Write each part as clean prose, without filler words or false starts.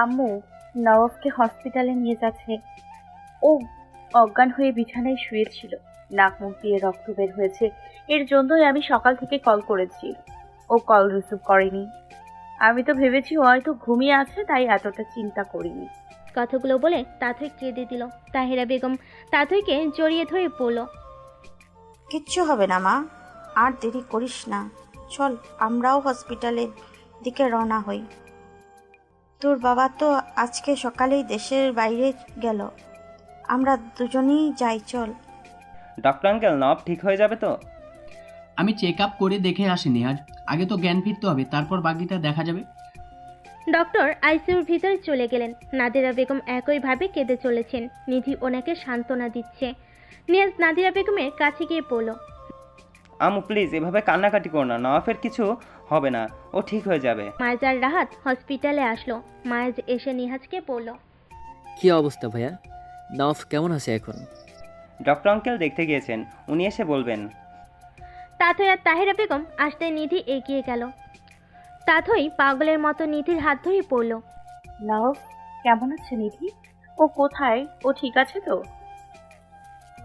আম্মু নওয়াবকে হসপিটালে নিয়ে যাচ্ছে। ও অজ্ঞান হয়ে বিছানায় শুয়েছিল, নাক মুখ দিয়ে রক্ত বের হয়েছে। এর জন্যই আমি সকাল থেকে কল করেছি, ও কল রিসিভ করেনি। আমি তো ভেবেছি ও হয়তো ঘুমিয়ে আছে, তাই এতটা চিন্তা করিনি। কথাগুলো বলে তাথই কেঁদে দিল। তাহেরা বেগম তাথইকে জড়িয়ে ধরে বলল, কিচ্ছু হবে না মা, আর দেরি করিস না, চল আমরাও হসপিটালের দিকে রওনা হই। তোর বাবা তো আজকে সকালেই দেশের বাইরে গেল, আমরা দুজনেই যাই, চল। ডক্টর আঙ্কেল, নব ঠিক হয়ে যাবে তো? আমি চেক আপ করে দেখে আসি নিহাজ, আগে তো জ্ঞান ফিরতে হবে, তারপর বাকিটা দেখা যাবে। ডক্টর আইসিইউর ভিতরে চলে গেলেন। নাদিরা বেগম একইভাবে কেঁদে চলেছেন। নিধি ওনাকে সান্ত্বনা দিচ্ছে। নিয়াজ নাদিরা বেগমের কাছে গিয়ে বলল, আম্মু প্লিজ এভাবে কান্নাকাটি করো না, নওয়াফের কিছু হবে না, ও ঠিক হয়ে যাবে। মায়েজ আর রাহাত হসপিটালে আসলো। মায়েজ এসে নিহাজকে বলল, কি অবস্থা ভাইয়া? নওয়াফ কেমন আছে এখন? ডক্টর আঙ্কেল দেখতে গিয়েছেন, উনি এসে বলবেন। তাথই আর তাহেরা বেগম আসতে নিধি এগিয়ে গেল। তাথই পাগলের মতো নিধির হাত ধরে পড়ল। নওয়াব কেমন আছে নিধি? ও কোথায়? ও ঠিক আছে তো?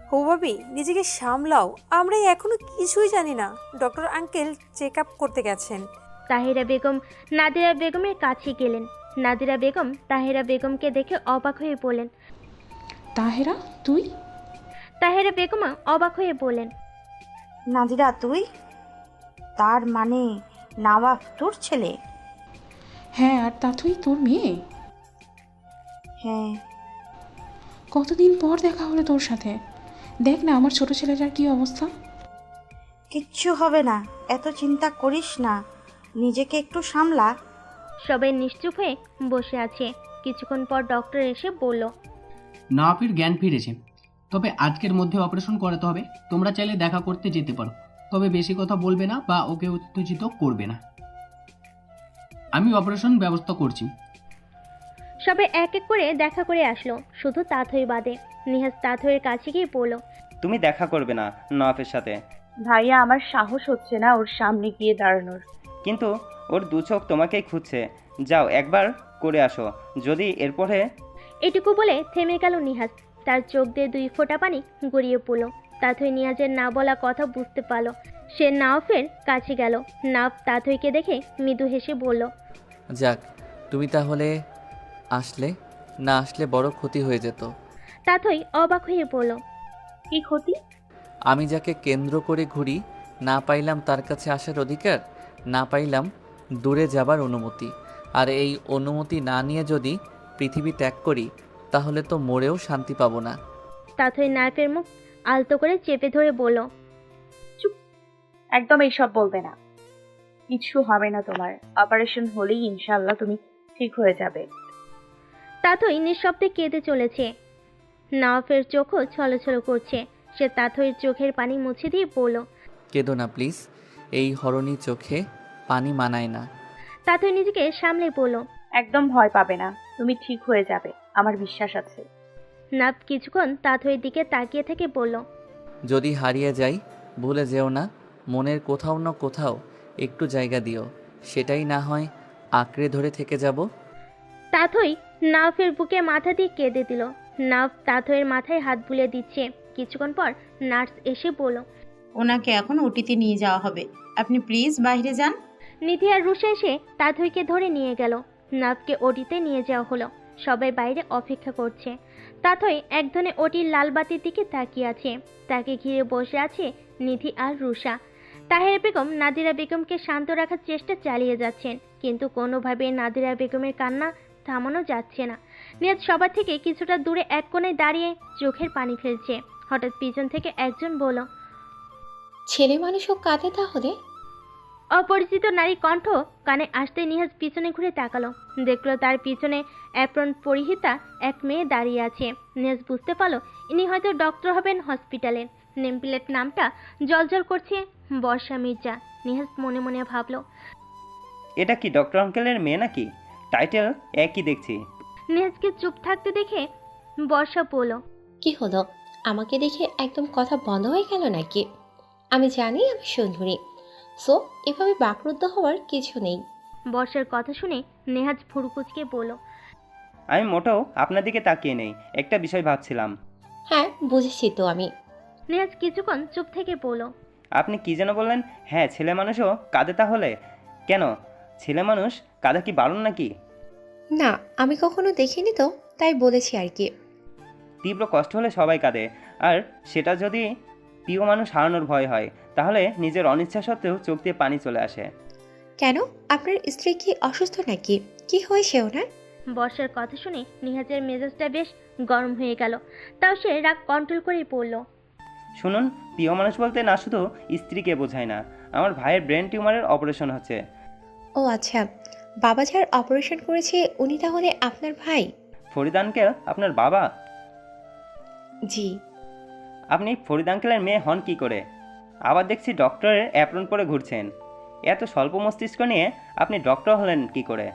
হো ভাবি, নিজেকে সামলাও, আমরা এখনো কিছুই জানি না। ডক্টর আঙ্কেল চেক আপ করতে গেছেন। তাহেরা বেগম নাদিরা বেগমের কাছে গেলেন। নাদিরা বেগম তাহেরা বেগমকে দেখে অবাক হয়ে বললেন। তাহেরা, তুই? তাহেরা বেগম অবাক হয়ে বললেন, নাদিরা তুই? তার মানে নওয়াব তোর ছেলে? হ্যাঁ, আর তাথই তোর মেয়ে? হ্যাঁ। কতদিন পর দেখা হলো তোর সাথে। দেখ না আমার ছোট ছেলেটার কি অবস্থা। কিচ্ছু হবে না, এত চিন্তা করিস না, নিজেকে একটু সামলা। সবাই নিশ্চুপ হয়ে বসে আছে। কিছুক্ষণ পর ডক্টর এসে বলল, নওয়াফের জ্ঞান ফিরেছে, তবে আজকের মধ্যে অপারেশন করাতে হবে। তোমরা চাইলে দেখা করতে যেতে পারো, তবে বেশি কথা বলবে না বা ওকে উত্তেজিত করবে না। আমি অপারেশন ব্যবস্থা করছি। সবাই এক এক করে দেখা করে আসলো, শুধু তাথই বাদে। নিহাজ তাথইয়ের কাছে গিয়ে বলল, তুমি দেখা করবে না নওয়াফের সাথে? ভাইয়া আমার সাহস হচ্ছে না ওর সামনে গিয়ে দাঁড়ানোর। কিন্তু ওর দু চোখ তোমাকেই খুঁজছে, যাও একবার করে আসো, যদি এরপরে। এটুকু বলে থেমে গেল নিহাজ। তার চোখ দিয়ে 2 ফোঁটা পানি গড়িয়ে পড়ল। তাথই নিহাজের না বলা কথা বুঝতে পারল। সে নাওফের কাছে গেল। নাওফ তাথইকে দেখে মৃদু হেসে বলল, যাক, তুমি তাহলে আসলে, না আসলে বড় ক্ষতি হয়ে যেত। তাথই অবাক হয়ে বলল, কি ক্ষতি? আমি যাকে কেন্দ্র করে ঘুরি, না পাইলাম তার কাছে আসার অধিকার, না পাইলাম দূরে যাবার অনুমতি। আর এই অনুমতি না নিয়ে যদি পৃথিবী ত্যাগ করি, তাহলে তো মরেও শান্তি পাবো না। তাথই নায়ফের মুখ আলতো করে চেপে ধরে বলল, চুপ, একদম এইসব বলবে না। কিছু হবে না তোমার, অপারেশন হলেই ইনশাল্লাহ তুমি ঠিক হয়ে যাবে। তাথই নিঃশব্দে কেঁদে চলেছে। নাওফের চোখও ছলছল করছে। সে তাথইয়ের চোখের পানি মুছে দিয়ে বলল, কেঁদো না প্লিজ, এই হরণী চোখে পানি মানায় না। তাথই নিজেকে সামলে বলল, একদম ভয় পাবে না, তুমি ঠিক হয়ে যাবে, আমার বিশ্বাস আছে। নাভ কিছুক্ষণ তাথইয়ের দিকে তাকিয়ে থেকে বলল, যদি হারিয়ে যাই, ভুলে যেও না, মনের কোথাও না কোথাও একটু জায়গা দিও, সেটাই না হয় আঁকড়ে ধরে থেকে যাব। তাথই নাফের বুকে মাথা দিয়ে কেঁদে দিল। নাফ তাথইয়ের মাথায় হাত বুলিয়ে দিচ্ছে। কিছুক্ষণ পর নার্স এসে বলল, ওনাকে এখন ওটিতে নিয়ে যাওয়া হবে, আপনি প্লিজ বাইরে যান। নিধি আর রুষা এসে তাথইকে ধরে নিয়ে গেল। নাফকে ওটিতে নিয়ে যাওয়া হলো। সবাই বাইরে অপেক্ষা করছে। তাথই একধনে ওটির লাল বাতির দিকে তাকিয়ে আছে। তাকে ঘিরে বসে আছে নিধি আর রুষা। তাহেরা বেগম নাদিরা বেগমকে শান্ত রাখার চেষ্টা চালিয়ে যাচ্ছেন, কিন্তু কোনোভাবেই নাদিরা বেগমের কান্না থামানো যাচ্ছে না। নিয়াজ সবার থেকে কিছুটা দূরে এক কোণে দাঁড়িয়ে চোখের পানি ফেলছে। হঠাৎ পিছন থেকে একজন বলল, ছেলে মানুষও কাঁদে তাহলে? অপরিচিত নারী কণ্ঠ কানে আসতে নিহাজ পিছনে ঘুরে তাকালো। দেখলো তার পিছনে অ্যাপ্রন পরিহিতা এক মেয়ে দাঁড়িয়ে আছে। নিহাজ বুঝতে পারলো ইনি হয়তো ডক্টর হবেন হসপিটালের। নেমপ্লেট নামটা জলজল করছে বর্ষা মির্জা। নিহাজ মনে মনে ভাবলো, এটা কি ডক্টর আঙ্কেলের মেয়ে নাকি? টাইটেল একই দেখছি। নিহাজকে চুপ থাকতে দেখে বর্ষা বলল, কি হলো, আমাকে দেখে একদম কথা বন্ধ হয়ে গেল নাকি? আমি জানি আমি সুন্দরী, সো এভাবে বাকরুদ্ধ হওয়ার কিছু নেই। বর্ষার কথা শুনে নেহাজ ভুরুকুচকে বলল, আমি মোটেও আপনার দিকে তাকিয়ে নেই, একটা বিষয় ভাবছিলাম। হ্যাঁ, বুঝেছি তো আমি। নিহাজ কিছুক্ষণ চুপ থেকে বলল, আপনি কি যেন বললেন? হ্যাঁ, ছেলে মানুষও কাঁদে তাহলে? কেন, ছেলে মানুষ কাঁদা কি বারণ নাকি? না, আমি কখনো দেখিনি তো, তাই বলেছি আর কি। তীব্র কষ্ট হলে সবাই কাঁদে, আর সেটা যদি প্রিয় মানুষ হারানোর ভয় হয়, তাহলে নিজের অনিচ্ছা সত্ত্বেও চোখ দিয়ে পানি চলে আসে। কেন, আপনার স্ত্রী কি অসুস্থ নাকি? কি হয়েছে ওনার? বর্ষার কথা শুনে নিহাজের মেজাজটা বেশ গরম হয়ে গেল। তাও সে রাগ কন্ট্রোল করেই পড়ল, শুনুন, প্রিয় মানুষ বলতে না শুধু স্ত্রীকে বোঝায় না, আমার ভাইয়ের ব্রেন টিউমারের অপারেশন হচ্ছে। ও আচ্ছা, বাবা যার অপারেশন করেছে উনি তাহলে আপনার ভাই? ফরিদ আঙ্কেল আপনার বাবা? জি। আপনি ফরিদ আঙ্কেলের মেয়ে হন কি করে? আবার দেখছি ডক্টরের অ্যাপ্রন পরে ঘুরছেন। এত স্বল্প মস্তিষ্ক নিয়ে আপনি ডক্টর হলেন কি করে?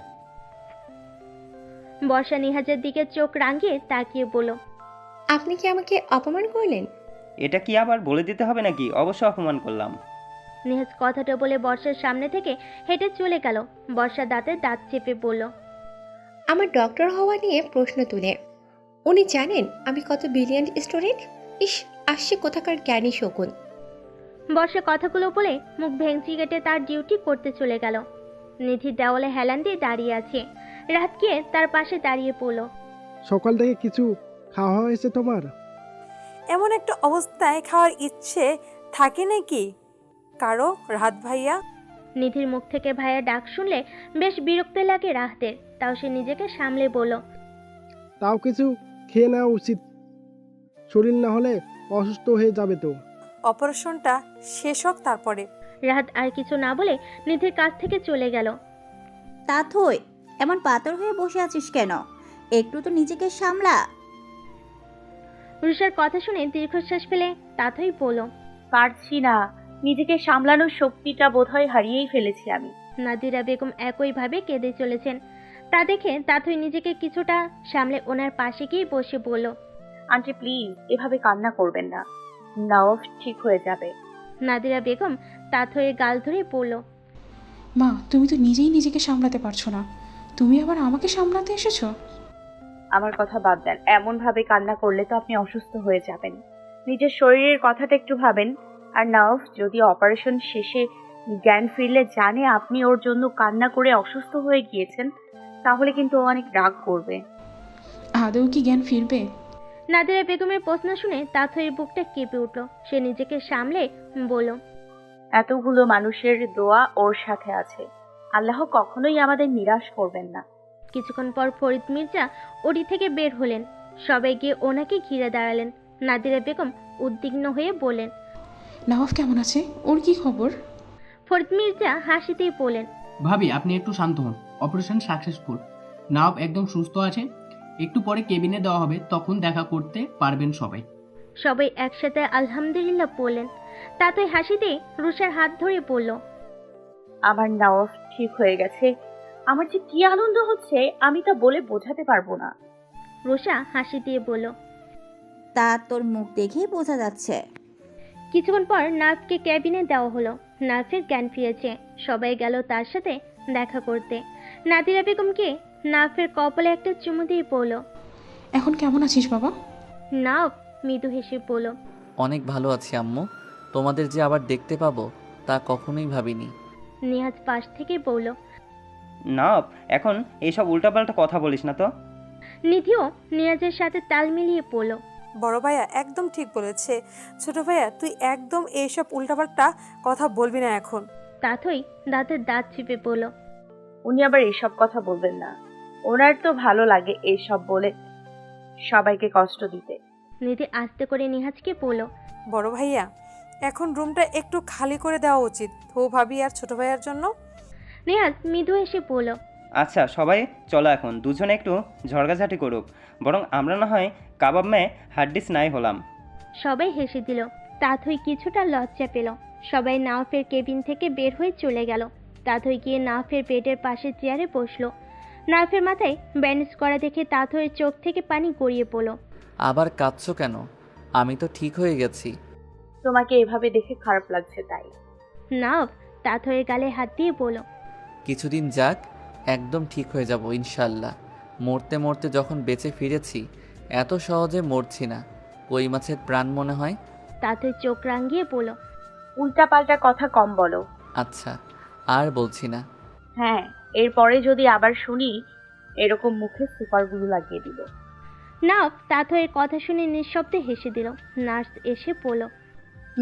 বর্ষা নিহাজের দিকে চোখ রাঙিয়ে তাকিয়ে বলল, আপনি কি আমাকে অপমান করলেন? এটা কি আবার বলে দিতে হবে নাকি? অবশ্য অপমান করলাম। নিহাজ কথাটা বলে বর্ষার সামনে থেকে হেঁটে চলে গেল। বর্ষা দাঁতে দাঁত চেপে বলল, আমার ডক্টর হওয়া নিয়ে প্রশ্ন তুলে উনি জানেন আমি কত ব্রিলিয়ান্ট স্টুডেন্ট? ইস, আসছে কোথাকার জ্ঞানী শকুন। বর্ষা কথাগুলো বলে মুখ ভেঙচি কেটে তার ডিউটি করতে চলে গেল। নিধি দেওয়ালে হেলান দিয়ে দাঁড়িয়ে আছে। রাত গিয়ে তার পাশে দাঁড়িয়ে পড়ল। সকাল থেকে কিছু খাওয়া হয়েছে তোমার? এমন একটা অবস্থায় খাওয়ার ইচ্ছে থাকে নাকি কারো, রাহাত ভাইয়া? নিধির মুখ থেকে ভাইয়া ডাক শুনলে বেশ বিরক্ত লাগে রাহাতের। তাও সে নিজেকে সামলে বলল, তাও কিছু খেয়ে নেওয়া উচিত, শরীর না হলে অসুস্থ হয়ে যাবে তো। অপারেশনটা শেষ হোক তারপরে। রাহাত আর কিছু না বলে নিধির কাছ থেকে চলে গেল। তা থই, এমন পাথর হয়ে বসে আছিস কেন? একটু তো নিজেকে সামলা। রুষার কথা শুনে দীর্ঘশ্বাস ফেলে তাতই বলল, পারছি না, নিজেকে সামলানোর শক্তিটা বোধহয় হারিয়েই ফেলেছি আমি। নাদিরা বেগম একইভাবে কেঁদে চলেছেন। তা দেখে তাতই নিজেকে কিছুটা সামলে ওনার পাশে গিয়ে বসে বলল, আন্টি প্লিজ এভাবে কান্না করবেন না, নার্ভ ঠিক হয়ে যাবে। নাদিরা বেগম তাতইয়ের গাল ধরে পড়ল, মা, তুমি তো নিজেই নিজেকে সামলাতে পারছো না, তুমি আবার আমাকে সামলাতে এসেছো? আমার কথা বাদ দেন, এমন ভাবে কান্না করলে তো আপনি অসুস্থ হয়ে যাবেন। নিজের শরীরের কথাটা একটু ভাবেন। আর নার্ভ যদি অপারেশন শেষে জ্ঞান ফিরলে জানে আপনি ওর জন্য কান্না করে অসুস্থ হয়ে গিয়েছেন, তাহলে কিন্তু ও অনেক রাগ করবে। আদৌ কি জ্ঞান ফিরবে? নাদিরা বেগমের প্রশ্ন শুনে তাতইয়ের বুকটা কেঁপে উঠল। সে নিজেকে সামলে বলল, এতগুলো মানুষের দোয়া ওর সাথে আছে, আল্লাহ কখনোই আমাদের নিরাশ করবেন না। কিছুক্ষণ পর ফরিদ মির্জা ওড়ি থেকে বের হলেন। সবাই গিয়ে ওনাকে ঘিরে দাঁড়ালেন। নাদিরা বেগম উদ্বিগ্ন হয়ে বললেন, নওয়াব কেমন আছে? ওর কি খবর? ফরিদ মির্জা হাসিতেই বললেন, ভাবি আপনি একটু শান্ত হন, অপারেশন সাকসেসফুল, নাও একদম সুস্থ আছে, একটু পরে কেবিনে দেওয়া হবে, তখন দেখা করতে পারবেন সবাই। সবাই একসাথে আলহামদুলিল্লাহ বললেন। তাতই হাসিতেই রুষার হাত ধরে বলল, আমার নার্ভ ঠিক হয়ে গেছে, আমার যে কি আনন্দ হচ্ছে আমি তা বলে বোঝাতে পারবো না। রুষা হাসি দিয়ে বলল, তা তোর মুখ দেখেই বোঝা যাচ্ছে। কিছুক্ষণ পর নার্ভকে ক্যাবিনে দেওয়া হলো। নার্ভের জ্ঞান ফিরেছে। সবাই গেল তার সাথে দেখা করতে। নাদিরা বেগমকে নার্ভের কপালে একটা চুমু দিয়ে পড়ল। এখন কেমন আছিস বাবা? নার্ভ মৃদু হেসে বলল, অনেক ভালো আছি আম্মু, তোমাদের যে আবার দেখতে পাবো তা কখনোই ভাবিনি। নিহাজ পাশ থেকে বলল, না, এখন এইসব উল্টাপাল্টা কথা বলিস না তো। নিধিও নিহাজের সাথে তাল মিলিয়ে পড়ল, বড় ভাইয়া একদম ঠিক বলেছে। ছোট ভাইয়া তুই একদম এইসব উল্টাপাল্টা কথা বলবি না এখন। তাতই দাঁতের দাঁত চিপে পড়ল, উনি আবার এসব কথা বলবেন না, ওনার তো ভালো লাগে এইসব বলে সবাইকে কষ্ট দিতে। নিধি আস্তে করে নিহাজকে বলল, বড় ভাইয়া এখন রুমটা একটু খালি করে দেওয়া উচিত তো ভাবি আর ছোট ভাইয়ার জন্য। নিহাজ মৃদু হেসে বলল, আচ্ছা সবাই চলো, এখন দুজনে একটু ঝড়গাঝাটি করুক, বরং আমরা না হয় কাবাব মেয়ে হাড্ডিস নাই হলাম। সবাই হেসে দিল। তাতই কিছুটা লজ্জা পেল। সবাই নাওফের কেবিন থেকে বের হয়ে চলে গেল। তাতই গিয়ে নাওফের বেডের পাশে চেয়ারে বসলো। নাওফের মাথায় ব্যান্ডেজ করা দেখে তাতইয়ের চোখ থেকে পানি গড়িয়ে পড়ল। আবার কাঁদছো কেন? আমি তো ঠিক হয়ে গেছি। তোমাকে এভাবে দেখে খারাপ লাগছে তাই। নাওফ তাতইয়ের গালে হাত দিয়ে বলল, কিছুদিন যাক, একদম ঠিক হয়ে যাব ইনশাল্লাহ। মরতে মরতে যখন বেঁচে ফিরেছি, এত সহজে মরছি না। কই মাছের প্রাণ মনে হয়। তাথই চোখ রাঙিয়ে বলল, উল্টাপাল্টা কথা কম বলো। আচ্ছা, আর বলছি না। হ্যাঁ, এরপরে যদি আবার শুনি এরকম মুখে সুপারগুলো লাগিয়ে দিব। নাফ তাথইয়ের কথা শুনে নিঃশব্দে হেসে দিল। নার্স এসে বলল,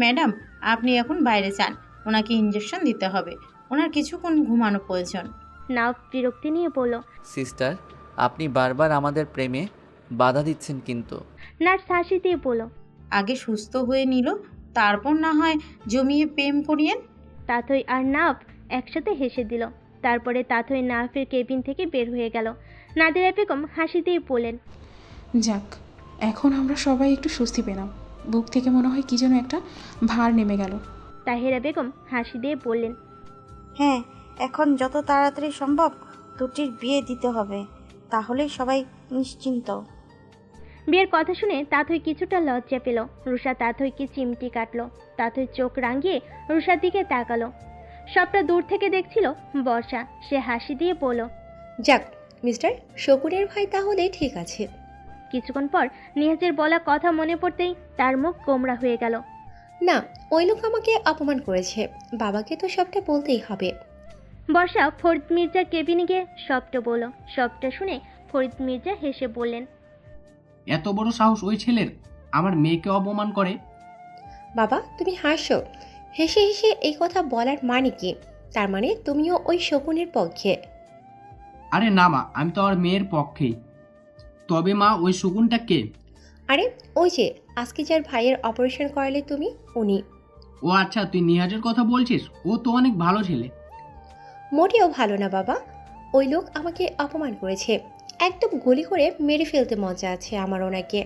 ম্যাডাম, আপনি এখন বাইরে যান, ওনাকে ইঞ্জেকশন দিতে হবে, ওনার কিছুক্ষণ ঘুমানো প্রয়োজন। নাফ বিরক্তি নিয়ে বলল, সিস্টার, আপনি বারবার আমাদের প্রেমে বাধা দিচ্ছেন কিন্তু। নার্স হাসি দিয়ে বলল, আগে সুস্থ হয়ে নিল, তারপর না হয় জমিয়ে প্রেম করিয়েন। তাথই আর নাফ একসাথে হেসে দিল। তারপরে তাথই নাফের কেবিন থেকে বের হয়ে গেল। নাদিরা বেগম হাসি দিয়ে বললেন, যাক, এখন আমরা সবাই একটু স্বস্তি পেলাম। বুক থেকে মনে হয় কি যেন একটা ভার নেমে গেল। তাহেরা বেগম হাসি দিয়ে বললেন, হ্যাঁ, এখন যত তাড়াতাড়ি সম্ভব দুটির বিয়ে দিতে হবে, তাহলেই সবাই নিশ্চিন্ত। বিয়ের কথা শুনে তাথই কিছুটা লজ্জা পেল। রুষা তাথইকে চিমটি কাটলো। তাথই চোখ রাঙিয়ে রুষার দিকে তাকালো। সবটা দূর থেকে দেখছিল বর্ষা। সে হাসি দিয়ে বলল, যাক, মিস্টার শকুনের ভাই তাহলে ঠিক আছে। কিছুক্ষণ পর নিহাজের বলা কথা মনে পড়তেই তার মুখ গোমড়া হয়ে গেল। না, ওই লোক আমাকে অপমান করেছে, বাবাকে তো সবটা বলতেই হবে। বর্ষা ফরিদ মির্জার কেবিনে গিয়ে সবটা বলল। সবটা শুনে ফরিদ মির্জা হেসে বললেন, এত বড় সাহস ওই ছেলের, আমার মেয়েকে অপমান করে। বাবা, তুমি হাসো। হেসে হেসে এই কথা বলার মানে কি? তার মানে তুমিও ওই শকুনের পক্ষে? আরে না মা, আমি তো আমার মেয়ের পক্ষেই। তবে মা, ওই শকুনটা কে? আরে ওই যে আজকে যার ভাইয়ের অপারেশন করালে তুমি, উনি। ও আচ্ছা, তুই নিহাজের কথা বলছিস। ও তো অনেক ভালো ছেলে। মোটেও ভালো না বাবা, ওই লোক আমাকে অপমান করেছে, একদম গুলি করে মেরে ফেলতে মজা আছে আমার ওনাকে।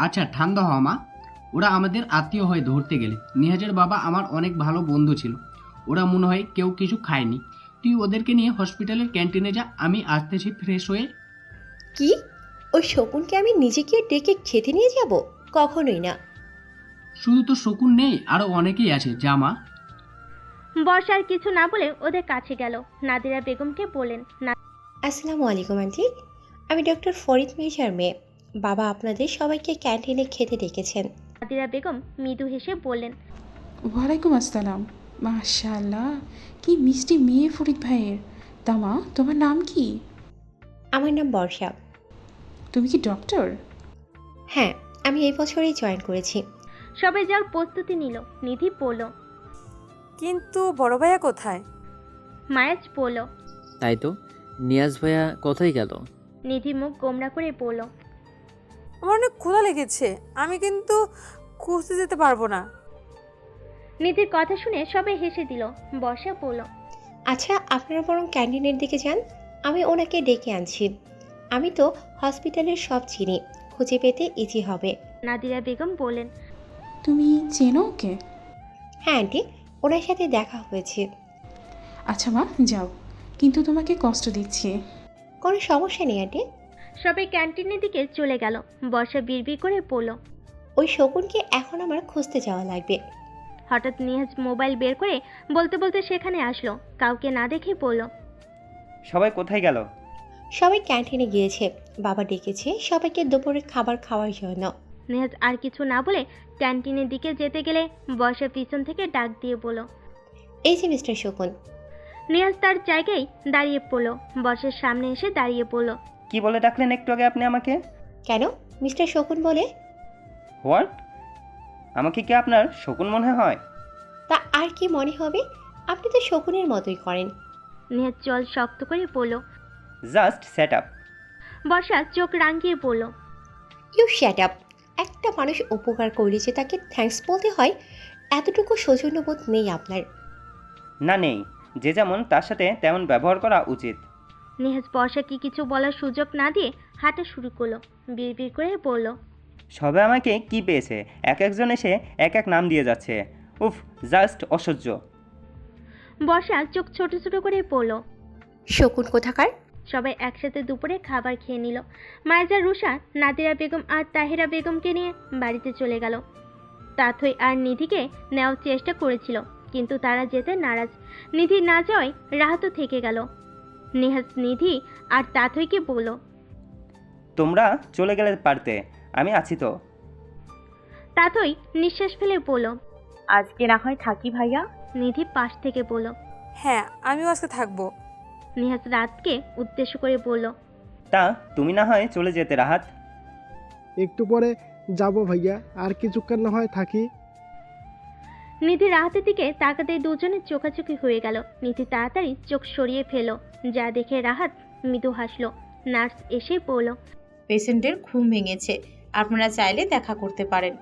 আচ্ছা ঠান্ডা হওয়া মা, ওরা আমাদের আত্মীয় হয় ধরতে গেলে। নিহাজের বাবা আমার অনেক ভালো বন্ধু ছিল। ওরা মনে হয় কেউ কিছু খায়নি। তুই ওদেরকে নিয়ে হসপিটালের ক্যান্টিনে যা, আমি আসতেছি ফ্রেশ হয়ে। কি? ওই শকুনকে আমি নিজে গিয়ে ডেকে খেতে নিয়ে যাব? কখনোই না। শুধু তো শকুন নেই, আরো অনেকেই আছে, যা মা। বর্ষা আর কিছু না বলে ওদের কাছে গেল। নাদিরা বেগমকে বললেন, আসসালামু আলাইকুম আন্টি, আমি ডক্টর ফরিদ মির্জার মেয়ে। বাবা আপনাদের সবাইকে ক্যান্টিনে খেতে ডেকেছেন। নাদিরা বেগম মৃদু হেসে বললেন, ওয়ালাইকুম আসসালাম। মাশাআল্লাহ, কি মিষ্টি মেয়ে ফরিদ ভাইয়ের। তা মা, তোমার নাম কি? আমার নাম বর্ষা। তুমি কি ডক্টর? হ্যাঁ, আমি এই বছরই জয়েন করেছি। সবাই যাওয়ার প্রস্তুতি নিল। নিধি বলল, কিন্তু বড় ভাইয়া কোথায়? মায়াজ বলল, তাই তো, নিয়াজ ভাইয়া কোথায় গেল? নিধি মুখ গোমরা করে বলল, আমার অনেক ক্ষুধা লেগেছে, আমি কিন্তু খুঁজতে যেতে পারবো না। নিধির কথা শুনে সবাই হেসে দিল। বর্ষা বলল, আচ্ছা, আপনারা বরং ক্যান্টিনের দিকে যান, আমি ওনাকে ডেকে আনছি। আমি তো হসপিটালের সব চিনি, খুঁজে পেতে ইজি হবে। নাদিরা বেগম বললেন, তুমি চেনো ওকে? হ্যাঁ আন্টি, ওনার সাথে দেখা হয়েছে। আচ্ছা মা, যাও, কিন্তু তোমাকে কষ্ট দিচ্ছি। কোনো সমস্যা নেই আন্টি। সবাই ক্যান্টিনের দিকে চলে গেল। বর্ষা বিড়বিড় করে বলল, ওই শকুনকে এখন আমার খুঁজতে যাওয়া লাগবে। হঠাৎ নিহাজ মোবাইল বের করে বলতে বলতে সেখানে আসলো। কাউকে না দেখে বলল, সবাই কোথায় গেল? সবাই ক্যান্টিনে গিয়েছে, বাবা ডেকেছে সবাইকে দুপুরে খাবার খাওয়ার জন্য। নিহাজ আর কিছু না বলে ক্যান্টিনের দিকে যেতে গেলে বর্ষা পিছন থেকে ডাক দিয়ে বলল, এই যে মিস্টার শকুন। নিহাজ তার জায়গায় দাঁড়িয়ে পড়ল। বর্ষার সামনে এসে দাঁড়িয়ে পড়ল। কি বলে ডাকলেন একটু আগে আপনি আমাকে? কেন মিস্টার শকুন বলে? হোয়াট? আমাকে কি আপনার শকুন মনে হয়? তা আর কি মনে হবে, আপনি তো শকুনের মতোই করেন। নিহাজ জল শক্ত করে পড়ল। Just set up. বর্ষা চোখ রাঙিয়ে পড়ল, ইউ শ্যাট আপ। একটা মানুষ উপকার করলে যে তাকে থ্যাঙ্কস বলতে হয়, এতটুকু সৌজন্যবোধ নেই আপনার। না নেই, যে যেমন তার সাথে তেমন ব্যবহার করা উচিত। নিহাজ বর্ষাকে কিছু বলার সুযোগ না দিয়ে হাঁটা শুরু করলো। বিড়বিড় করে বলল, সবে আমাকে কি পেয়েছে, এক একজন এসে এক এক নাম দিয়ে যাচ্ছে। উফ, জাস্ট অসহ্য। বর্ষা চোখ ছোট ছোট করে পড়ল। শকুন কোথাকার। সবাই একসাথে দুপুরে খাবার খেয়ে নিল। মায়েজা, রুষা, নাদিরা বেগম আর তাহিরা বেগমকে নিয়ে বাড়িতে চলে গেল। তাথই আর নিধিকে নেওয়ার চেষ্টা করেছিল, কিন্তু তারা যেতে নারাজ। নিধি না যাওয়ায় রাহাতও থেকে গেল। নিহাজ নিধি আর তাথইকে বলল, তোমরা চলে গেলে পারতে, আমি আছি তো। তাতই নিঃশ্বাস ফেলে বলল। আজকে না হয় থাকি ভাইয়া। নিধি পাশ থেকে বলল। হ্যাঁ আমিও আজকে থাকবো। নিহাজ রাতকে উদ্দেশ্য করে বলল। তা তুমি না হয় চলে যেতে রাহাত। একটু পরে যাব ভাইয়া, আর কিছুক্ষণ না হয় থাকি। নিধি রাহাতের দিকে তাকাতেই দুজনের চোখাচোখি হয়ে গেল। নিধি তাড়াতাড়ি চোখ সরিয়ে ফেল, যা দেখে রাহাত মৃদু হাসলো। নার্স এসে বলল। পেশেন্টের ঘুম ভেঙেছে, আপনারা চাইলে দেখা করতে পারেন।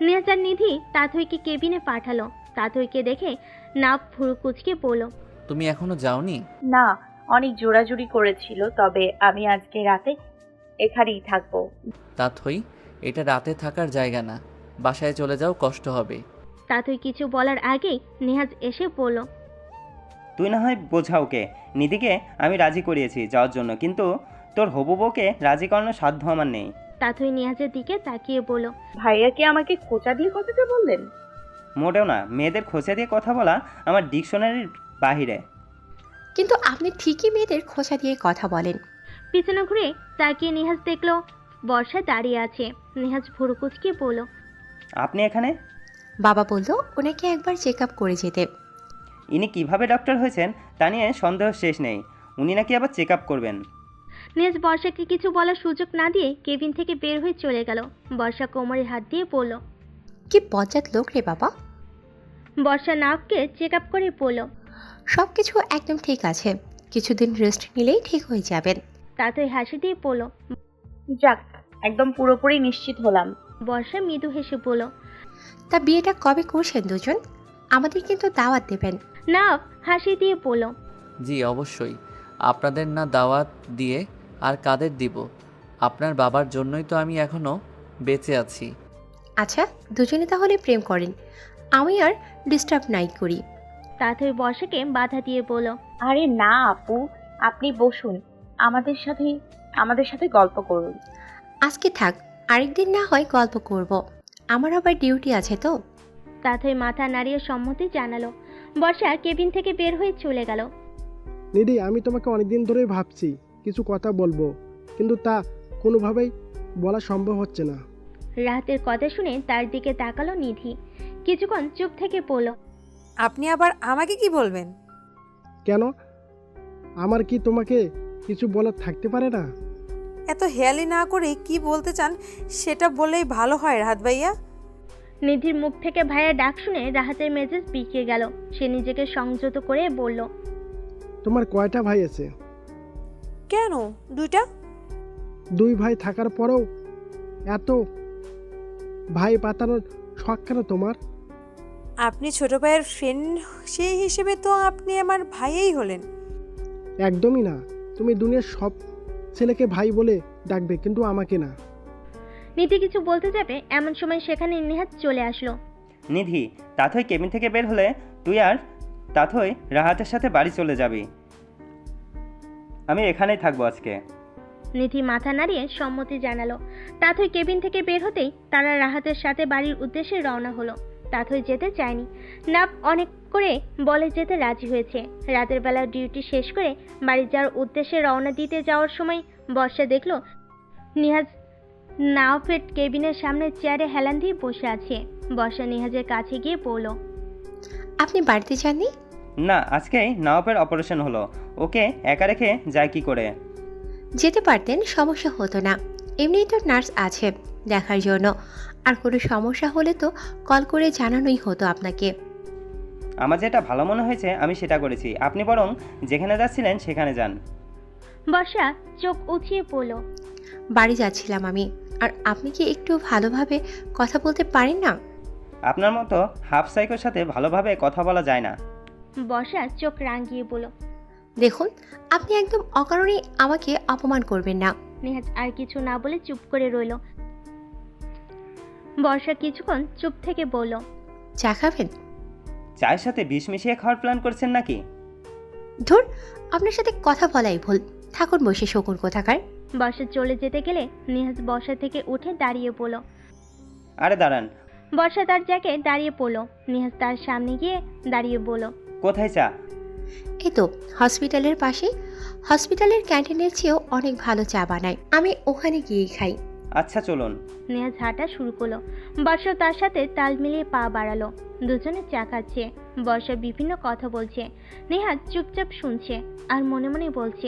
নিহাজ আর নিধি তাথইকে কেবিনে পাঠালো। তাথইকে দেখে নাক ভুরু কুচকে বলল। তুমি এখনো যাওনি? না, অনেক জোরাজুরি করেছিল, তবে আমি আজকে রাতে এখানেই থাকবো। তাথই, এটা রাতে থাকার জায়গা না, বাসায় চলে যাও, কষ্ট হবে। তাথই কিছু বলার আগেই নিহাজ এসে বলল। তুই না হয় বোঝা ওকে, নিধিকে আমি রাজি করিয়েছি যাওয়ার জন্য, কিন্তু তোর হবু বউকে রাজি করানোর সাধ্য আমার নেই। তাথই নিহাজের দিকে তাকিয়ে বলল। ভাইয়া কি আমাকে খোঁচা দিয়ে কথাটা বললেন? মোটেও না, মেয়েদের খোঁচা দিয়ে কথা বলা আমার ডিকশনারির বাহিরে। কিন্তু আপনি ঠিকই মেয়েদের খোঁচা দিয়ে কথা বলেন। পিছনে ঘুরে তাকিয়ে নিহাজ দেখলো বর্ষা দাঁড়িয়ে আছে। নিহাজ ভুরু কুচকে বলল। আপনি এখানে? বাবা বলল ওনাকে একবার চেক আপ করে যেতে। ইনি কিভাবে ডক্টর হয়েছেন তা নিয়ে সন্দেহ শেষ নেই। উনি নাকি আবার চেক আপ করবেন। নিহাজ বর্ষাকে কিছু বলার সুযোগ না দিয়ে কেবিন থেকে বের হয়ে চলে গেল। বর্ষা কোমরে হাত দিয়ে বলল। কি বজ্জাত লোক রে বাবা। বর্ষা নাককে চেক আপ করে বলল। সব কিছু একদম ঠিক আছে, কিছুদিন রেস্ট নিলেই ঠিক হয়ে যাবেন। তাতেই হাসি দিয়ে বলল। যাক, একদম পুরোপুরি নিশ্চিত হলাম। বর্ষা মৃদু হেসে বলল। তা বিয়েটা কবে করছেন দুজন? আমাদের কিন্তু দাওয়াত দেবেন। না হাসি দিয়ে বলল। জি অবশ্যই, আপনাদের না দাওয়াত দিয়ে আর কাদের দিব? আপনার বাবার জন্যই তো আমি এখনো বেঁচে আছি। আচ্ছা দুজনে তাহলে প্রেম করেন, আমি আর ডিস্টার্ব নাই করি। তাতেই বর্ষাকে বাধা দিয়ে বলল। আরে না আপু, আপনি বসুন, আমাদের সাথে গল্প করুন। আজকে থাক, আরেকদিন না হয় গল্প করব, আমার আবার ডিউটি আছে তো। তাতেই মাথা নাড়িয়ে সম্মতি জানালো। বর্ষা কেবিন থেকে বের হয়ে চলে গেল। নিধি, আমি তোমাকে অনেকদিন ধরেই ভাবছি কিছু কথা বলবো, কিন্তু তা কোনোভাবেই বলা সম্ভব হচ্ছে না। রাতের কথা শুনে তার দিকে তাকালো নিধি। কিছুক্ষণ চুপ থেকে বলল। আপনি আবার আমাকে কি বলবেন? কেন, আমার কি তোমাকে কিছু বলার থাকতে পারে না? এত হেয়ালি না করে কি বলতে চান সেটা বললেই ভালো হয় রাহাত ভাইয়া। নিধির মুখ থেকে ভাইয়ের ডাক শুনে রাহাতের মেজাজ বিকে গেল। সে নিজেকে সংযত করে বলল। তোমার কয়টা ভাই আছে? কেন দুইটা? দুই ভাই থাকার পরেও এত ভাই পাতানোর শখ কেন তোমার? আপনি ছোট ভাইয়ের ফ্রেন্ড, সেই হিসেবে তো আপনি আমার ভাইই হলেন। একদমই না, তুমি দুনিয়ার সব ছেলেকে ভাই বলে ডাকবে, কিন্তু আমাকে না। নিধি কিছু বলতে যাবে এমন সময় সেখানে নিহাত চলে আসলো। নিধি, তাথই কেবিন থেকে বের হলে তুই আর তাথই রাহাতের সাথে বাড়ি চলে যাবি। আমি এখানেই থাকবো আজকে। নিধি মাথা নাড়িয়ে সম্মতি জানালো। তাথই কেবিন থেকে বের হতেই তারা রাহাতের সাথে বাড়ির উদ্দেশ্যে রওনা হলো। তাথই যেতে চায়নি, নাপ অনেক করে বলে যেতে রাজি হয়েছে। রাতের বেলা ডিউটি শেষ করে বাড়ি যাওয়ার উদ্দেশ্যে রওনা দিতে যাওয়ার সময় বর্ষা দেখলো নিহাজ নাওফের কেবিনের সামনে চেয়ারে হেলান দিয়ে বসে আছে। বর্ষা নিহাজের কাছে গিয়ে বলল। আপনি বাড়িতে যাননি? না, আজকেই নাওপের অপারেশন হলো, ওকে একা রেখে যায় কি করে? যেতে পারতেন, সমস্যা হতো না, এমনিই তো নার্স আছে দেখার জন্য। আর কোনো সমস্যা হলে তো কল করে জানানোই হতো আপনাকে। আমার যেটা ভালো মনে হয়েছে আমি সেটা করেছি, আপনি বরং যেখানে যাচ্ছিলেন সেখানে যান। বর্ষা চোখ উঠিয়ে পড়ল। বাড়ি যাচ্ছিলাম আমি, আর আপনি কি একটু ভালোভাবে কথা বলতে পারেন না? আপনার মতো হাফ সাইকোর সাথে ভালোভাবে কথা বলা যায় না। বর্ষা চোখ রাঙিয়ে বলল। দেখুন, আপনি একদম অকারণেই আমাকে অপমান করবেন না। নিহাজ আর কিছু না বলে চুপ করে রইল। বর্ষা কিছুক্ষণ চুপ থেকে বলল। চা খাবেন? চায়ের সাথে বিষ মিশিয়ে খাওয়ার প্ল্যান করছেন নাকি? ধুর, আপনার সাথে কথা বলাই ভুল, থাকুন বসে শকুন কোথাকার। বর্ষা চলে যেতে গেলে নিহাজ বর্ষা থেকে উঠে দাঁড়িয়ে পড়ল। আরে দাঁড়ান। বর্ষা তার জায়গায় দাঁড়িয়ে পড়ল। নিহাজ তার সামনে গিয়ে দাঁড়িয়ে বলল। কোথায় চা? এই তো হসপিটালের পাশে। হসপিটালের ক্যান্টিনের চেয়েও অনেক ভালো চা বানায়, আমি ওখানে গিয়েই খাই। আচ্ছা চলুন। নেহাজ হাঁটা শুরু করলো। বর্ষা তার সাথে তাল মিলিয়ে পা বাড়ালো। দুজনে চা খাচ্ছে। বর্ষা বিভিন্ন কথা বলছে। নেহাজ চুপচাপ শুনছে আর মনে মনে বলছে,